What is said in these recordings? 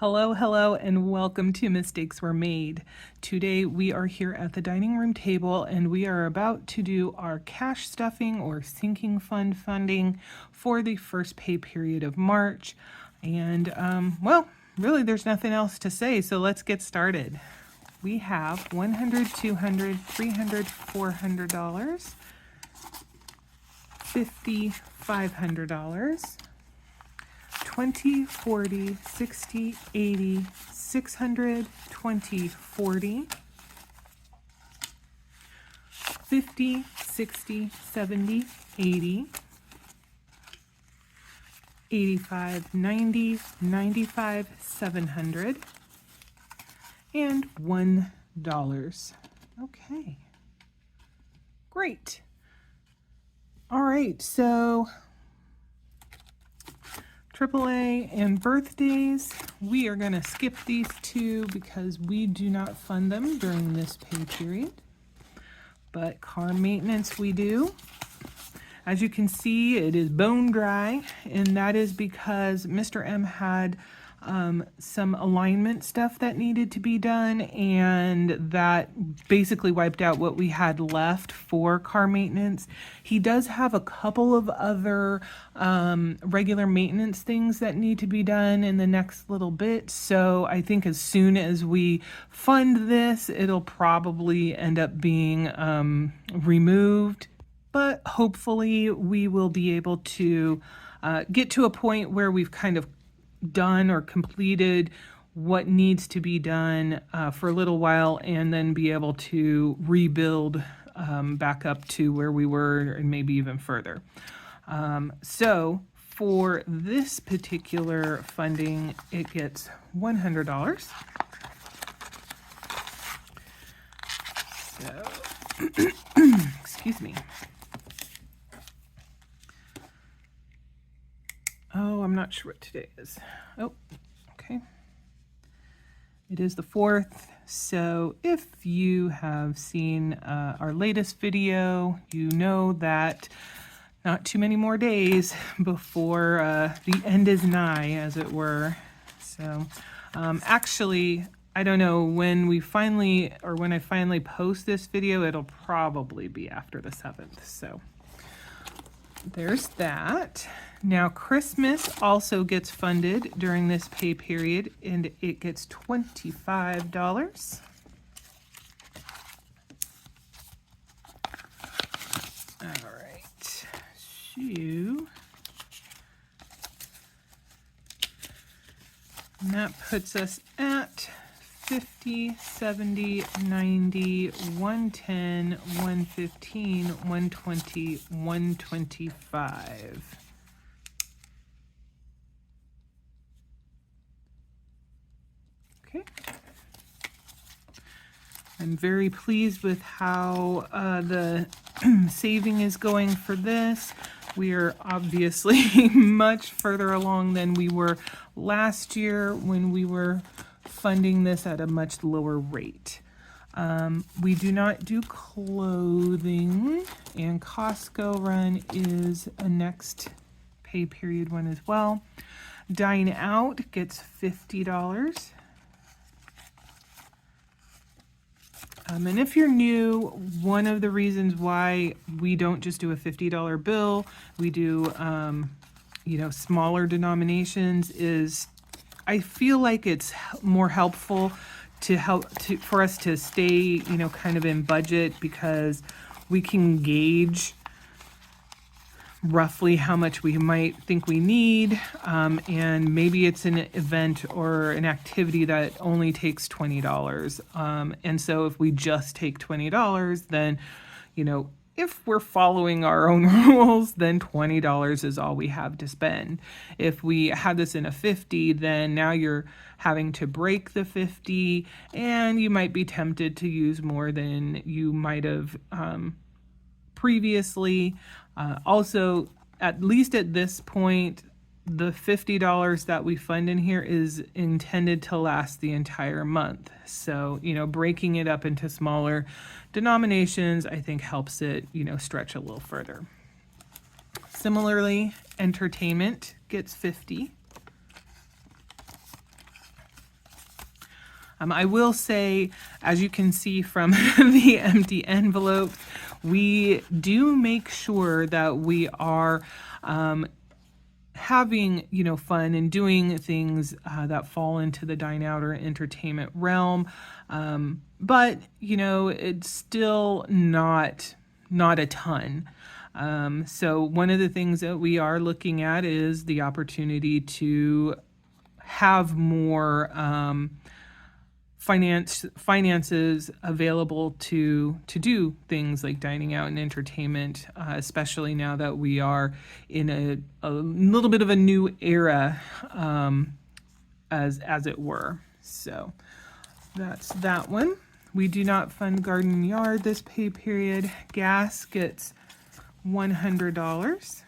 Hello, hello, and welcome to Mistakes Were Made. Today we are here at the dining room table and we are about to do our cash stuffing or sinking fund funding for the first pay period of March. And, well, really there's nothing else to say, so let's get started. We have $100, $200, $300, $400, $50, $500, 20, 40, 60, 80, 600, 20, 40, 50, 60, 70, 80, 85, 90, 95, 700, and $1. Okay, great. All right, so AAA and birthdays, we are going to skip these two because we do not fund them during this pay period. But car maintenance we do. As you can see, it is bone dry, and that is because Mr. M had some alignment stuff that needed to be done, and that basically wiped out what we had left for car maintenance. He does have a couple of other regular maintenance things that need to be done in the next little bit, so I think as soon as we fund this, it'll probably end up being removed, but hopefully we will be able to get to a point where we've kind of done or completed what needs to be done for a little while, and then be able to rebuild back up to where we were and maybe even further. So for this particular funding, it gets $100. So, excuse me. Oh, I'm not sure what today is. Oh, okay. It is the 4th. So if you have seen our latest video, you know that not too many more days before the end is nigh, as it were. So actually, I don't know when we finally, or when I finally post this video, it'll probably be after the 7th. So there's that. Now, Christmas also gets funded during this pay period, and it gets $25. All right. So, and that puts us at 50, 70, 90, 110, 115, 120, 125. Okay. I'm very pleased with how the saving is going for this. We are obviously much further along than we were last year when we were funding this at a much lower rate. We do not do clothing, and Costco run is a next pay period one as well. Dine out gets $50. And if you're new, one of the reasons why we don't just do a $50 bill, we do, smaller denominations, is I feel like it's more helpful for us to stay, kind of in budget, because we can gauge roughly how much we might think we need, and maybe it's an event or an activity that only takes $20. And so if we just take $20, then, if we're following our own rules, then $20 is all we have to spend. If we have this in a 50, then now you're having to break the 50, and you might be tempted to use more than you might have previously. Also, at least at this point, the $50 that we fund in here is intended to last the entire month. So, breaking it up into smaller denominations, I think helps it, stretch a little further. Similarly, entertainment gets $50. I will say, as you can see from the empty envelope, we do make sure that we are having, fun and doing things that fall into the dine out or entertainment realm. But, it's still not a ton. So one of the things that we are looking at is the opportunity to have more finances available to do things like dining out and entertainment, especially now that we are in a little bit of a new era, as it were. So that's that one. We do not fund garden and yard this pay period. Gas gets $100.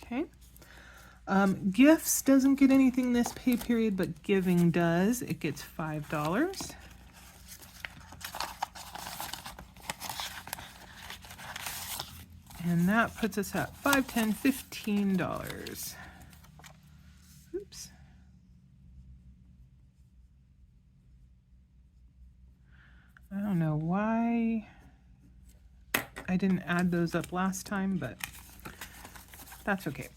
Okay. Gifts doesn't get anything this pay period, but giving does. It gets $5. And that puts us at $5, $10, $15. Oops. I don't know why I didn't add those up last time, but that's okay.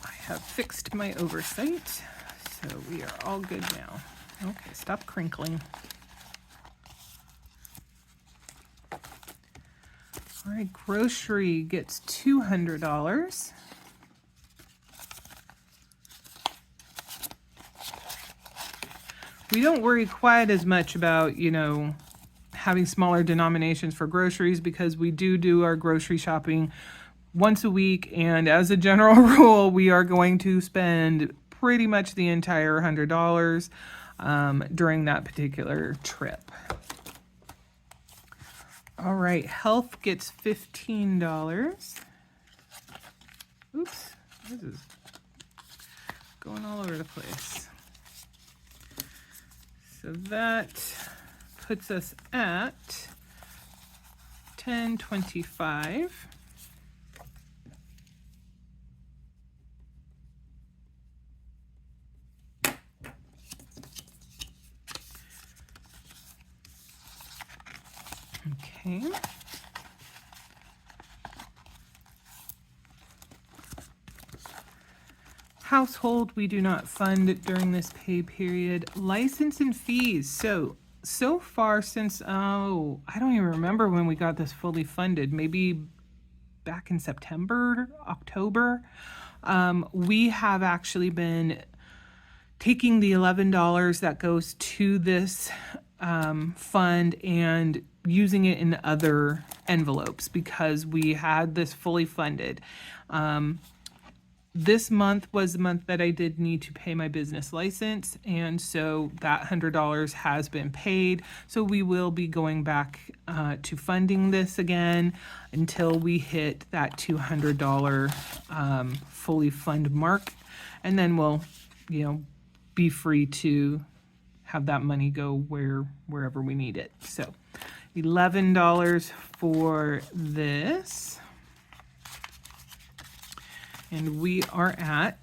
I have fixed my oversight, so we are all good now. Okay, stop crinkling. All right, grocery gets $200. We don't worry quite as much about, having smaller denominations for groceries because we do our grocery shopping once a week, and as a general rule, we are going to spend pretty much the entire $100 during that particular trip. All right, health gets $15. Oops, this is going all over the place. So that puts us at $10.25. Okay. Household, we do not fund during this pay period. License and fees. So far since, I don't even remember when we got this fully funded. Maybe back in September, October. We have actually been taking the $11 that goes to this fund and using it in other envelopes because we had this fully funded. This month was the month that I did need to pay my business license, and so that $100 has been paid. So we will be going back to funding this again until we hit that $200 fully fund mark, and then we'll, be free to have that money go wherever we need it. So $11 for this. And we are at,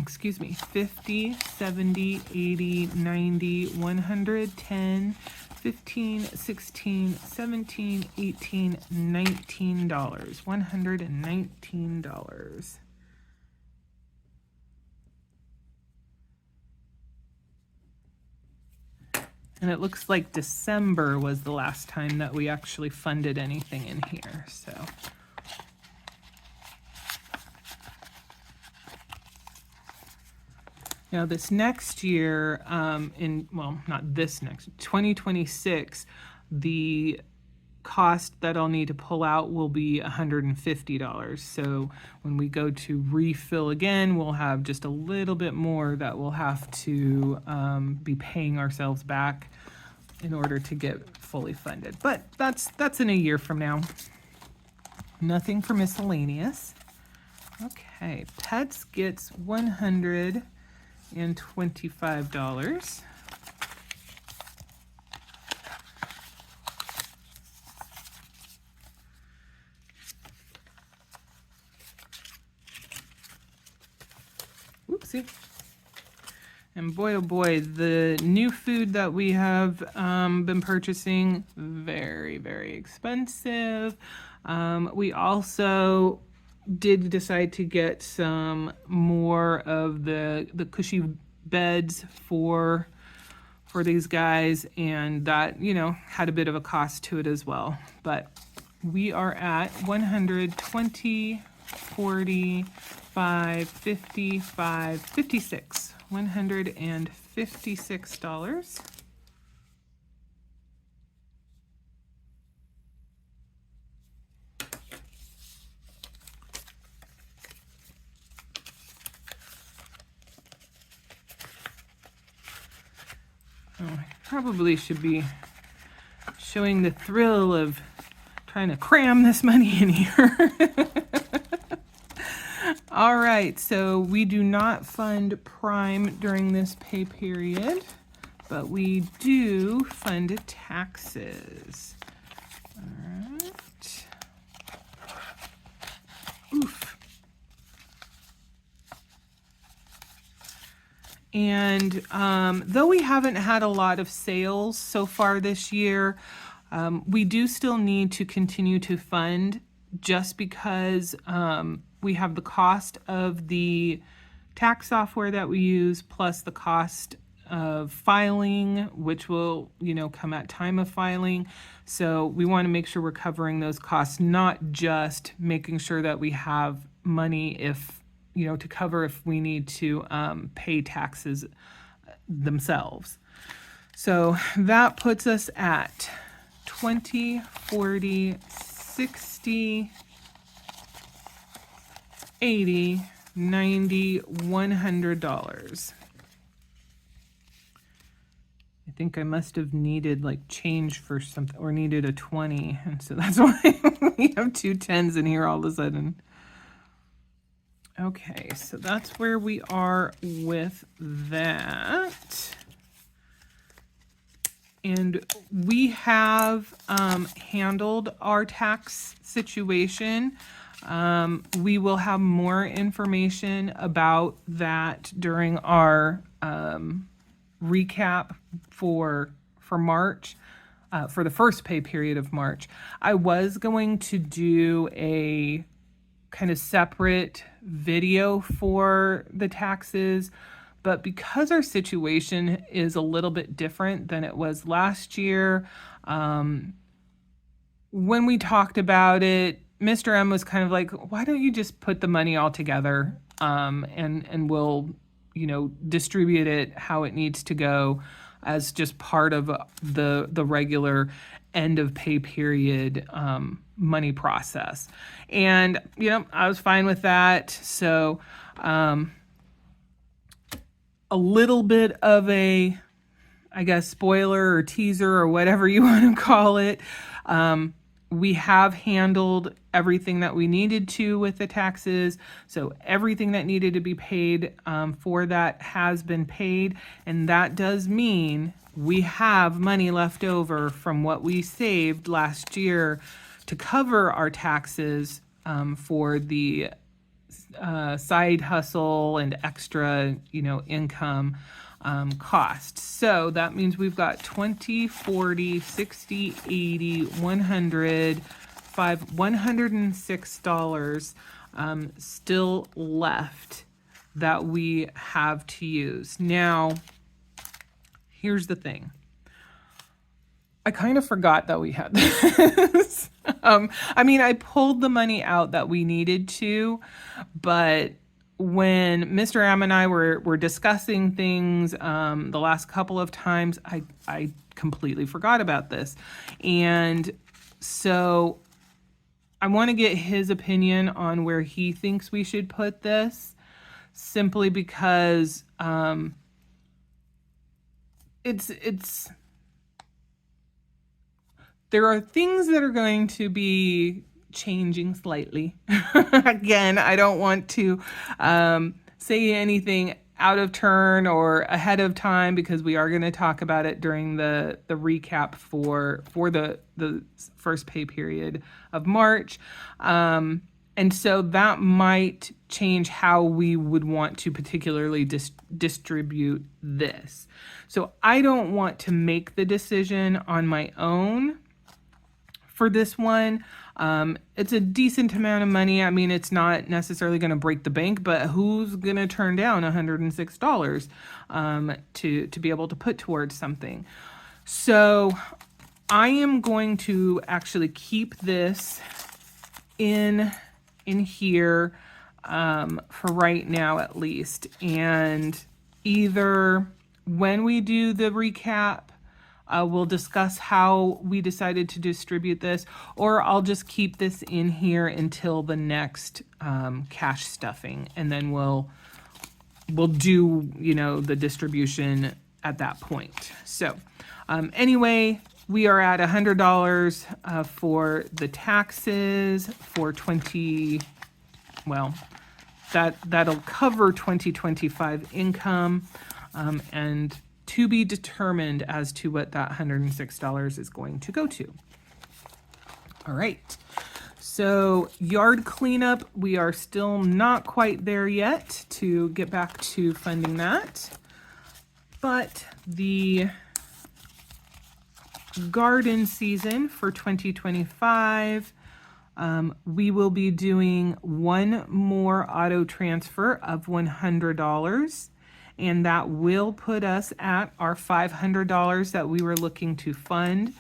excuse me, 50, 70, 80, 90, 110, 15, 16, 17, 18, $19. $119. And it looks like December was the last time that we actually funded anything in here, so. Now this next year, not this next, 2026, the cost that I'll need to pull out will be $150. So when we go to refill again, we'll have just a little bit more that we'll have to be paying ourselves back in order to get fully funded. But that's in a year from now. Nothing for miscellaneous. Okay, pets gets $125. Oopsie. And boy, oh boy, the new food that we have been purchasing, very, very expensive. We also did decide to get some more of the cushy beds for these guys, and that, you know, had a bit of a cost to it as well. But we are at 120, 40, 5, 55, 56. $156. Oh, I probably should be showing the thrill of trying to cram this money in here. All right, so we do not fund Prime during this pay period, but we do fund taxes. All right. Oof. And though we haven't had a lot of sales so far this year, we do still need to continue to fund, just because we have the cost of the tax software that we use, plus the cost of filing, which will, you know, come at time of filing. So we want to make sure we're covering those costs, not just making sure that we have money if, you know, to cover if we need to pay taxes themselves. So that puts us at 20, 40, 60, 80, 90, $100. I think I must have needed like change for something, or needed a 20, and so that's why we have two 10s in here all of a sudden. Okay, so that's where we are with that. And we have handled our tax situation. We will have more information about that during our recap for March, for the first pay period of March. I was going to do a kind of separate video for the taxes, but because our situation is a little bit different than it was last year, when we talked about it, Mr. M was kind of like, why don't you just put the money all together, and we'll, you know, distribute it how it needs to go as just part of the regular end of pay period money process. And, you know, I was fine with that. So a little bit of a, I guess, spoiler or teaser or whatever you want to call it. We have handled everything that we needed to with the taxes. So everything that needed to be paid for that has been paid. And that does mean we have money left over from what we saved last year to cover our taxes for the side hustle and extra, you know, income cost. So that means we've got 20, 40, 60, 80, 100, $106 still left that we have to use. Now, here's the thing. I kind of forgot that we had this. I mean, I pulled the money out that we needed to, but when Mr. M and I were discussing things the last couple of times, I completely forgot about this. And so I want to get his opinion on where he thinks we should put this, simply because it's there are things that are going to be changing slightly. Again, I don't want to say anything out of turn or ahead of time, because we are going to talk about it during the recap for the first pay period of March. And so that might change how we would want to particularly distribute this. So I don't want to make the decision on my own for this one. It's a decent amount of money. I mean, it's not necessarily going to break the bank, but who's going to turn down $106 to be able to put towards something? So I am going to actually keep this in here for right now at least. And either when we do the recap, we'll discuss how we decided to distribute this, or I'll just keep this in here until the next cash stuffing, and then we'll do, you know, the distribution at that point. So anyway, we are at $100 for the taxes for that'll cover 2025 income, and to be determined as to what that $106 is going to go to. All right. So yard cleanup, we are still not quite there yet to get back to funding that. But the garden season for 2025, we will be doing one more auto transfer of $100, and that will put us at our $500 that we were looking to fund.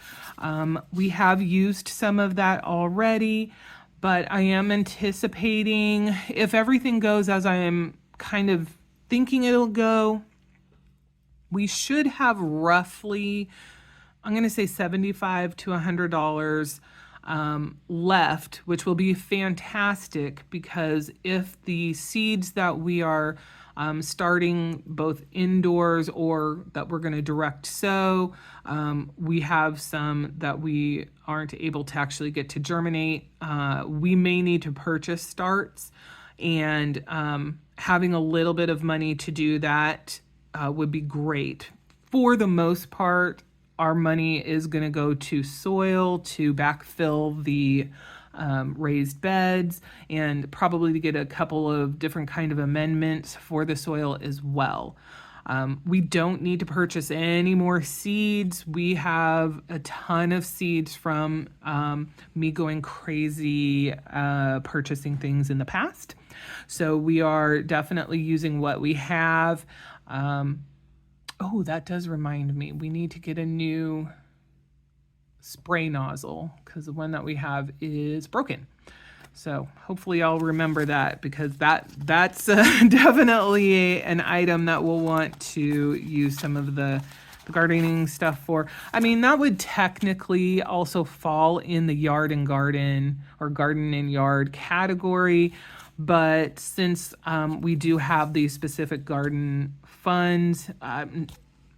We have used some of that already, but I am anticipating, if everything goes as I am kind of thinking it'll go, we should have roughly, I'm going to say $75 to $100 left, which will be fantastic, because if the seeds that we are starting both indoors or that we're going to direct sow, we have some that we aren't able to actually get to germinate. We may need to purchase starts, and having a little bit of money to do that would be great. For the most part, our money is going to go to soil to backfill the raised beds, and probably to get a couple of different kind of amendments for the soil as well. We don't need to purchase any more seeds. We have a ton of seeds from me going crazy purchasing things in the past. So we are definitely using what we have. Oh, that does remind me, we need to get a new spray nozzle because the one that we have is broken. So hopefully I'll remember that, because that's definitely an item that we'll want to use some of the gardening stuff for. I mean, that would technically also fall in the yard and garden, or garden and yard category. But since we do have these specific garden funds,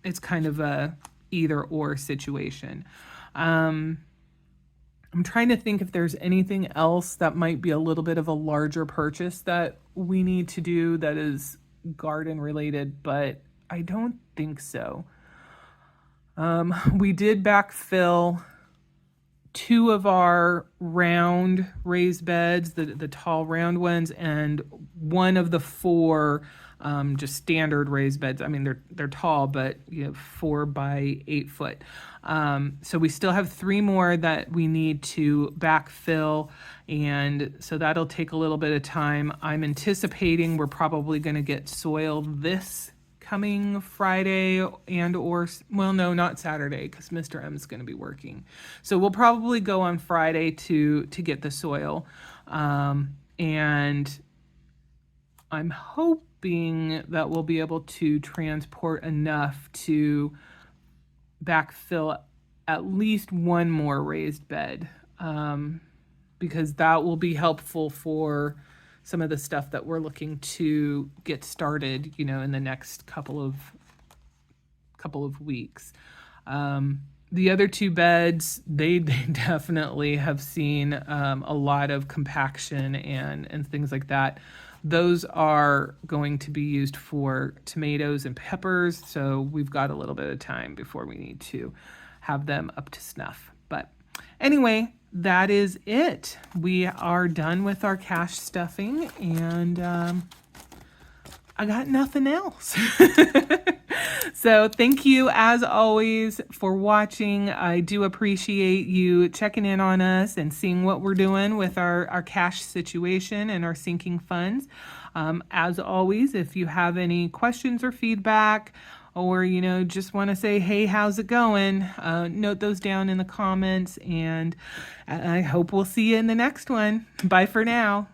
it's kind of a either or situation. I'm trying to think if there's anything else that might be a little bit of a larger purchase that we need to do that is garden related, but I don't think so. We did backfill 2 of our round raised beds, the tall round ones, and 1 of the 4 just standard raised beds. I mean, they're tall, but 4 by 8 foot. So we still have 3 more that we need to backfill, and so that'll take a little bit of time. I'm anticipating we're probably going to get soil this coming Friday, and or, well, no, not Saturday, because Mr. M is going to be working. So we'll probably go on Friday to get the soil. And I'm hoping that we'll be able to transport enough to backfill at least 1 more raised bed, because that will be helpful for some of the stuff that we're looking to get started, in the next couple of weeks. The other 2 beds, they definitely have seen a lot of compaction and things like that. Those are going to be used for tomatoes and peppers, so we've got a little bit of time before we need to have them up to snuff. But anyway, that is it. We are done with our cash stuffing, and I got nothing else. So thank you as always for watching. I do appreciate you checking in on us and seeing what we're doing with our cash situation and our sinking funds. As always, if you have any questions or feedback, or just want to say, hey, how's it going, note those down in the comments, and I hope we'll see you in the next one. Bye for now.